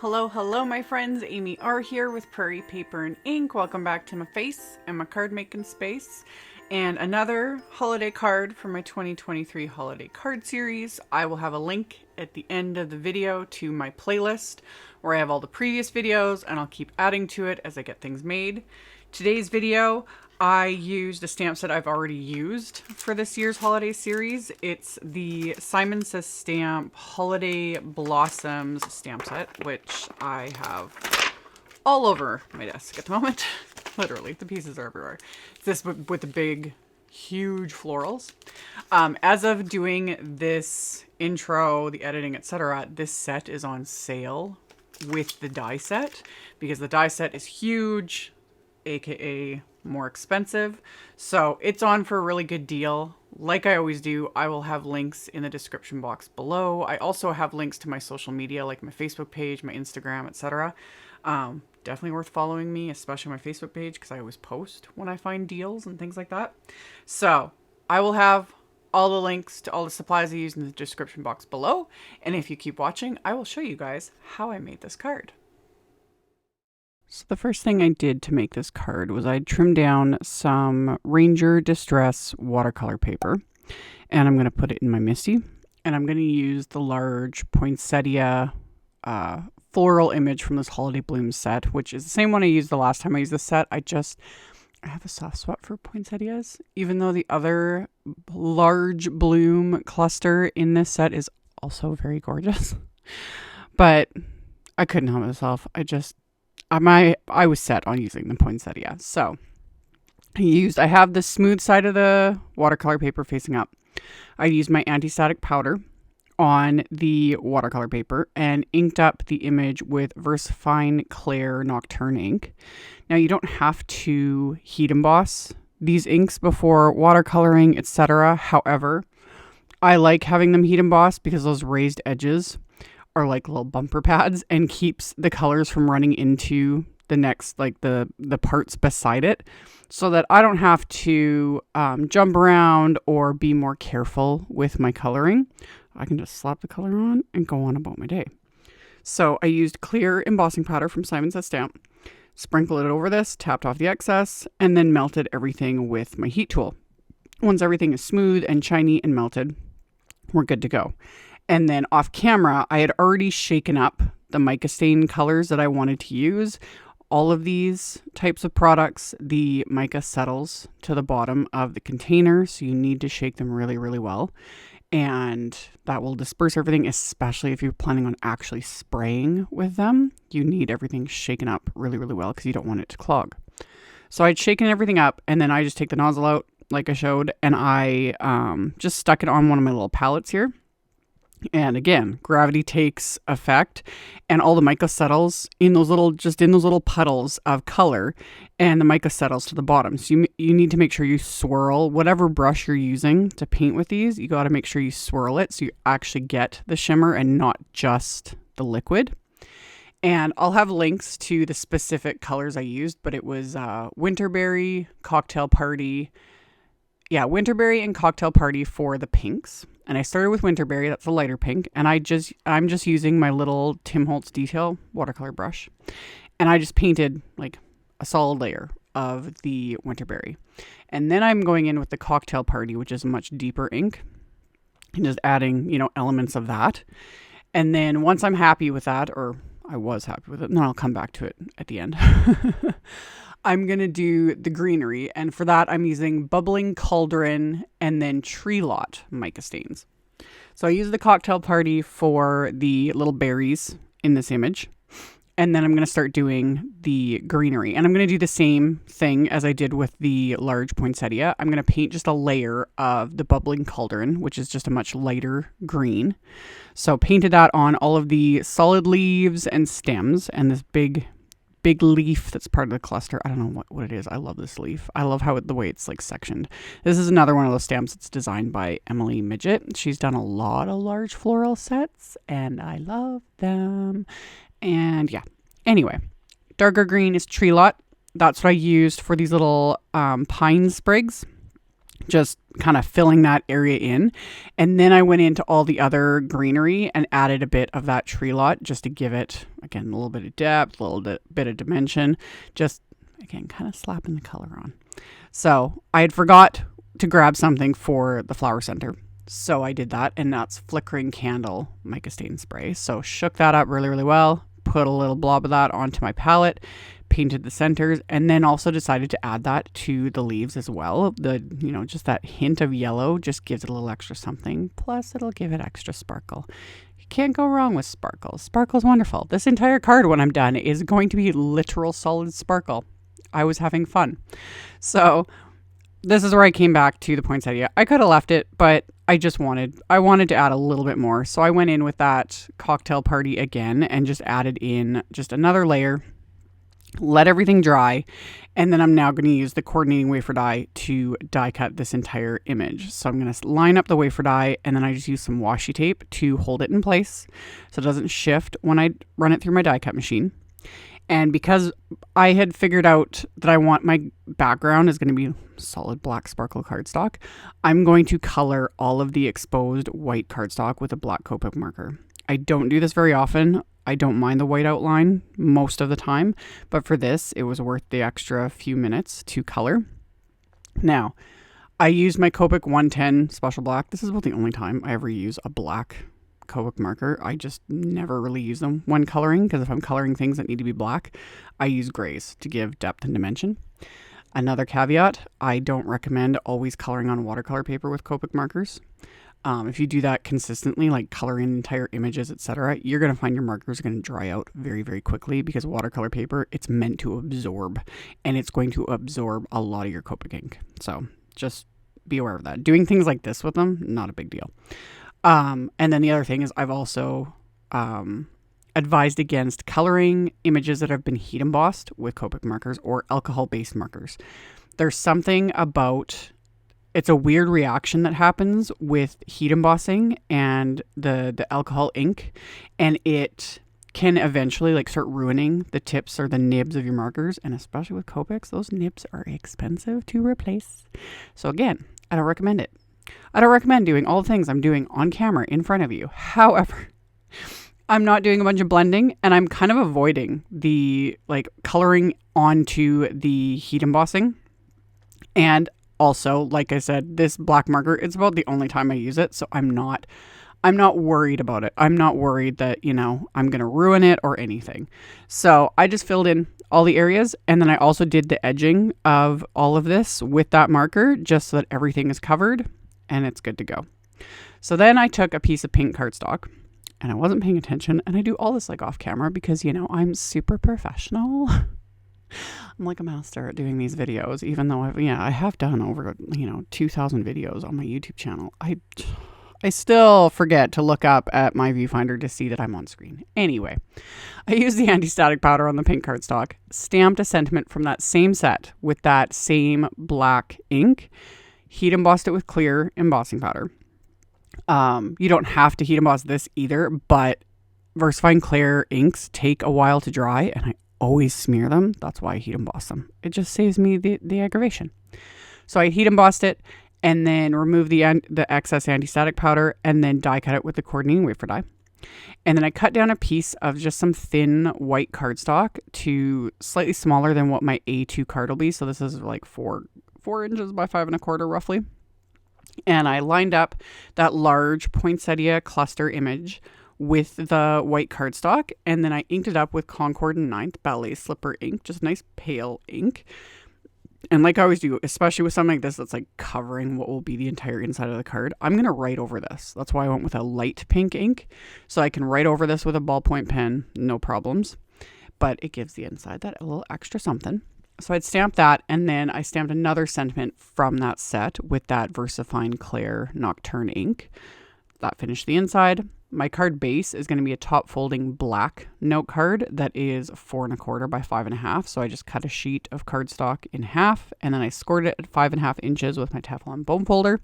Hello, hello, my friends. AmyR here with Prairie Paper and Ink. Welcome back to my face and my card making space. And another holiday card for my 2023 holiday card series. I will have a link at the end of the video to my playlist where I have all the previous videos, and I'll keep adding to it as I get things made. Today's video, I used a stamp set I've already used for this year's holiday series. It's the Simon Says Stamp Holiday Blossoms stamp set, which I have all over my desk at the moment. Literally, the pieces are everywhere. It's this with the big, huge florals. As of doing this intro, the editing, etc., this set is on sale with the die set because the die set is huge, aka more expensive. So it's on for a really good deal. Like I always do, I will have links in the description box below. I also have links to my social media, like my Facebook page, my Instagram, etc. Definitely worth following me, especially my Facebook page, because I always post when I find deals and things like that. So I will have all the links to all the supplies I use in the description box below. And if you keep watching, I will show you guys how I made this card. So the first thing I did to make this card was I trimmed down some Ranger Distress watercolor paper, and I'm going to put it in my MISTI, and I'm going to use the large poinsettia floral image from this Holiday Bloom set, which is the same one I used the last time I used this set. I have a soft spot for poinsettias, even though the other large bloom cluster in this set is also very gorgeous. But I couldn't help myself. I was set on using the poinsettia. So I have the smooth side of the watercolor paper facing up. I used my anti-static powder on the watercolor paper and inked up the image with VersaFine Clair Nocturne ink. Now you don't have to heat emboss these inks before watercoloring, etc. However, I like having them heat embossed because those raised edges are like little bumper pads and keeps the colors from running into the next, like the parts beside it, so that I don't have to jump around or be more careful with my coloring. I can just slap the color on and go on about my day. So I used clear embossing powder from Simon Says Stamp, sprinkled it over this, tapped off the excess, and then melted everything with my heat tool. Once everything is smooth and shiny and melted, we're good to go. And then off camera, I had already shaken up the mica stain colors that I wanted to use. All of these types of products, the mica settles to the bottom of the container, so you need to shake them really, really well. And that will disperse everything, especially if you're planning on actually spraying with them. You need everything shaken up really, really well because you don't want it to clog. So I'd shaken everything up, and then I just take the nozzle out like I showed, and I just stuck it on one of my little palettes here. And again, gravity takes effect, and all the mica settles in those little puddles of color, and the mica settles to the bottom. So you need to make sure you swirl whatever brush you're using to paint with these. You got to make sure you swirl it so you actually get the shimmer and not just the liquid. And I'll have links to the specific colors I used, but it was Winterberry, Cocktail Party. Yeah, Winterberry and Cocktail Party for the pinks. And I started with Winterberry, that's a lighter pink. And I'm just using my little Tim Holtz Detail watercolor brush. And I just painted like a solid layer of the Winterberry. And then I'm going in with the Cocktail Party, which is a much deeper ink. And just adding, elements of that. And then once I'm happy with that, or I was happy with it, and then I'll come back to it at the end. I'm going to do the greenery, and for that I'm using Bubbling Cauldron and then Tree Lot mica stains. So I use the Cocktail Party for the little berries in this image, and then I'm going to start doing the greenery, and I'm going to do the same thing as I did with the large poinsettia. I'm going to paint just a layer of the Bubbling Cauldron, which is just a much lighter green. So painted that on all of the solid leaves and stems, and this big leaf that's part of the cluster. I don't know what it is. I love this leaf. I love the way it's like sectioned. This is another one of those stamps that's designed by Emily Midget. She's done a lot of large floral sets and I love them. And yeah, anyway, darker green is Tree Lot. That's what I used for these little pine sprigs. just kind of filling that area in. And then I went into all the other greenery and added a bit of that tree lot just to give it, again, a little bit of depth, a little bit of dimension, just, again, kind of slapping the color on. So I had forgot to grab something for the flower center. So I did that, and that's Flickering Candle Mica Stain Spray. So shook that up really, really well, put a little blob of that onto my palette, painted the centers, and then also decided to add that to the leaves as well. Just that hint of yellow just gives it a little extra something. Plus, it'll give it extra sparkle. You can't go wrong with sparkle. Sparkle's wonderful. This entire card, when I'm done, is going to be literal solid sparkle. I was having fun. So this is where I came back to the poinsettia. I could have left it, but I wanted to add a little bit more. So I went in with that Cocktail Party again and just added in just another layer, let everything dry, and then I'm now going to use the coordinating wafer die to die cut this entire image. So I'm going to line up the wafer die, and then I just use some washi tape to hold it in place so it doesn't shift when I run it through my die cut machine. And because I had figured out that I want my background is going to be solid black sparkle cardstock, I'm going to color all of the exposed white cardstock with a black Copic marker. I don't do this very often. I don't mind the white outline most of the time, but for this, it was worth the extra few minutes to color. Now, I used my Copic 110 Special Black. This is about the only time I ever use a black Copic marker. I just never really use them when coloring, because if I'm coloring things that need to be black, I use grays to give depth and dimension. Another caveat, I don't recommend always coloring on watercolor paper with Copic markers. If you do that consistently, like coloring entire images, etc., you're going to find your markers are going to dry out very, very quickly, because watercolor paper, it's meant to absorb, and it's going to absorb a lot of your Copic ink. So just be aware of that. Doing things like this with them, not a big deal. And then the other thing is I've also advised against coloring images that have been heat embossed with Copic markers or alcohol-based markers. There's something about, it's a weird reaction that happens with heat embossing and the alcohol ink, and it can eventually like start ruining the tips or the nibs of your markers. And especially with Copics, those nibs are expensive to replace. So again, I don't recommend it. I don't recommend doing all the things I'm doing on camera in front of you. However, I'm not doing a bunch of blending, and I'm kind of avoiding the like coloring onto the heat embossing. And also, like I said, this black marker, it's about the only time I use it. So I'm not worried about it. I'm not worried that, I'm going to ruin it or anything. So I just filled in all the areas, and then I also did the edging of all of this with that marker just so that everything is covered and it's good to go. So then I took a piece of pink cardstock, and I wasn't paying attention, and I do all this like off camera because, I'm super professional. I'm like a master at doing these videos, even though I have done over, 2,000 videos on my YouTube channel. I still forget to look up at my viewfinder to see that I'm on screen. Anyway, I used the anti-static powder on the pink cardstock, stamped a sentiment from that same set with that same black ink, heat embossed it with clear embossing powder. You don't have to heat emboss this either, but VersaFine Clair inks take a while to dry, and I always smear them. That's why I heat emboss them. It just saves me the aggravation. So I heat embossed it, and then remove the excess anti-static powder, and then die cut it with the coordinating wafer die. And then I cut down a piece of just some thin white cardstock to slightly smaller than what my A2 card will be. So this is like 4 inches by 5.25 roughly. And I lined up that large poinsettia cluster image with the white cardstock, and then I inked it up with Concord and Ninth Ballet Slipper ink, just nice pale ink. And like I always do, especially with something like this that's like covering what will be the entire inside of the card, I'm going to write over this. That's why I went with a light pink ink, so I can write over this with a ballpoint pen, no problems. But it gives the inside that a little extra something. So I'd stamped that, and then I stamped another sentiment from that set with that VersaFine Clair Nocturne ink. That finished the inside. My card base is going to be a top folding black note card that is 4.25 by 5.5. So I just cut a sheet of cardstock in half, and then I scored it at 5.5 inches with my Teflon bone folder.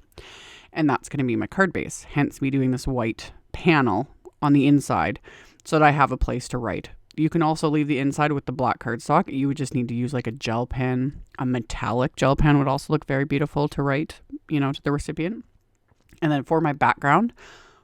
And that's going to be my card base, hence me doing this white panel on the inside so that I have a place to write. You can also leave the inside with the black cardstock. You would just need to use like a gel pen. A metallic gel pen would also look very beautiful to write you know, to the recipient. And then for my background,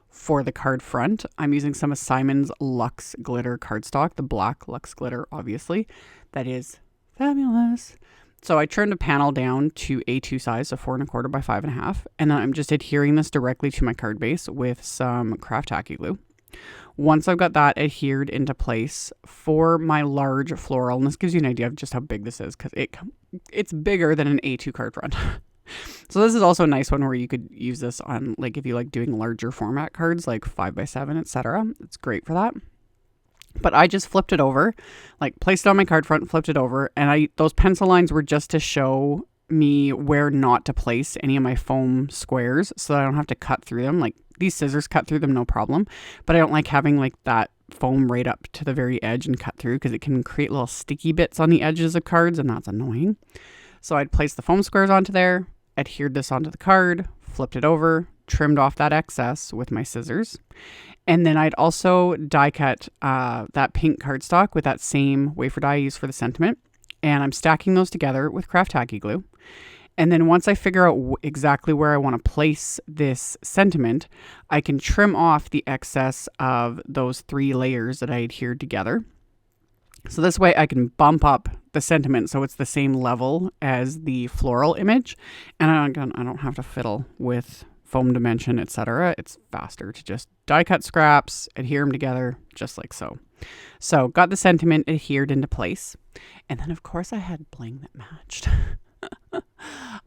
for the card front, I'm using some of Simon's Luxe Glitter cardstock, the black Luxe Glitter, obviously. That is fabulous. So I turned the panel down to A2 size, so 4 1/4 by 5 1/2. And then I'm just adhering this directly to my card base with some craft tacky glue. Once I've got that adhered into place for my large floral, and this gives you an idea of just how big this is, because it's bigger than an A2 card front. So this is also a nice one where you could use this on, like, if you like doing larger format cards, like 5 by 7, etc. It's great for that. But I just flipped it over, like placed it on my card front, flipped it over, and those pencil lines were just to show me where not to place any of my foam squares so that I don't have to cut through them. Like, these scissors cut through them no problem, but I don't like having like that foam right up to the very edge and cut through, because it can create little sticky bits on the edges of cards, and that's annoying. So I'd placed the foam squares onto there, adhered this onto the card, flipped it over, trimmed off that excess with my scissors. And then I'd also die cut that pink cardstock with that same wafer die I used for the sentiment. And I'm stacking those together with craft tacky glue. And then once I figure out exactly where I want to place this sentiment, I can trim off the excess of those 3 layers that I adhered together. So this way I can bump up the sentiment so it's the same level as the floral image. And I don't have to fiddle with foam dimension, etc. It's faster to just die cut scraps, adhere them together, just like so. So got the sentiment adhered into place. And then of course I had bling that matched.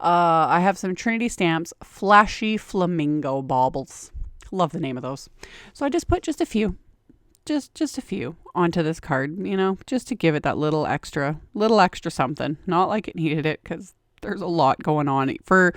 I have some Trinity Stamps Flashy Flamingo Baubles. Love the name of those. So I just put just a few onto this card, you know, just to give it that little extra something. Not like it needed it, because there's a lot going on. For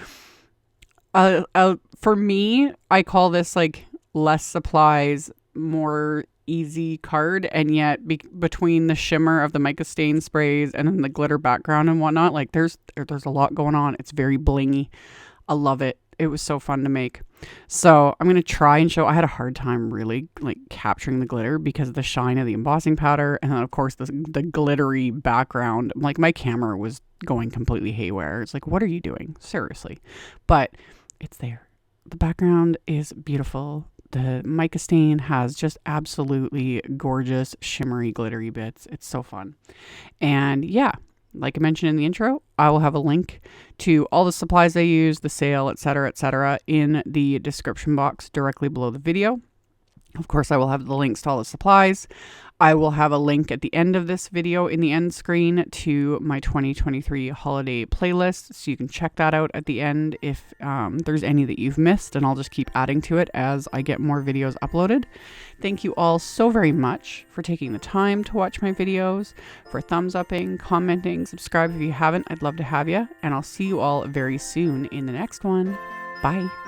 me, I call this like less supplies, more easy card, and yet between the shimmer of the mica stain sprays and then the glitter background and whatnot, like there's a lot going on. It's very blingy. I love it. It was so fun to make. So I'm going to try and show. I had a hard time really like capturing the glitter because of the shine of the embossing powder, and then of course the glittery background. Like, my camera was going completely haywire. It's like, what are you doing? Seriously. But it's there. The background is beautiful. The mica stain has just absolutely gorgeous shimmery glittery bits. It's so fun. And yeah, like I mentioned in the intro, I will have a link to all the supplies I use, the sale, etc., in the description box directly below the video. Of course, I will have the links to all the supplies. I will have a link at the end of this video in the end screen to my 2023 holiday playlist, so you can check that out at the end if there's any that you've missed, and I'll just keep adding to it as I get more videos uploaded. Thank you all so very much for taking the time to watch my videos, for thumbs upping, commenting, subscribe if you haven't. I'd love to have you, and I'll see you all very soon in the next one. Bye.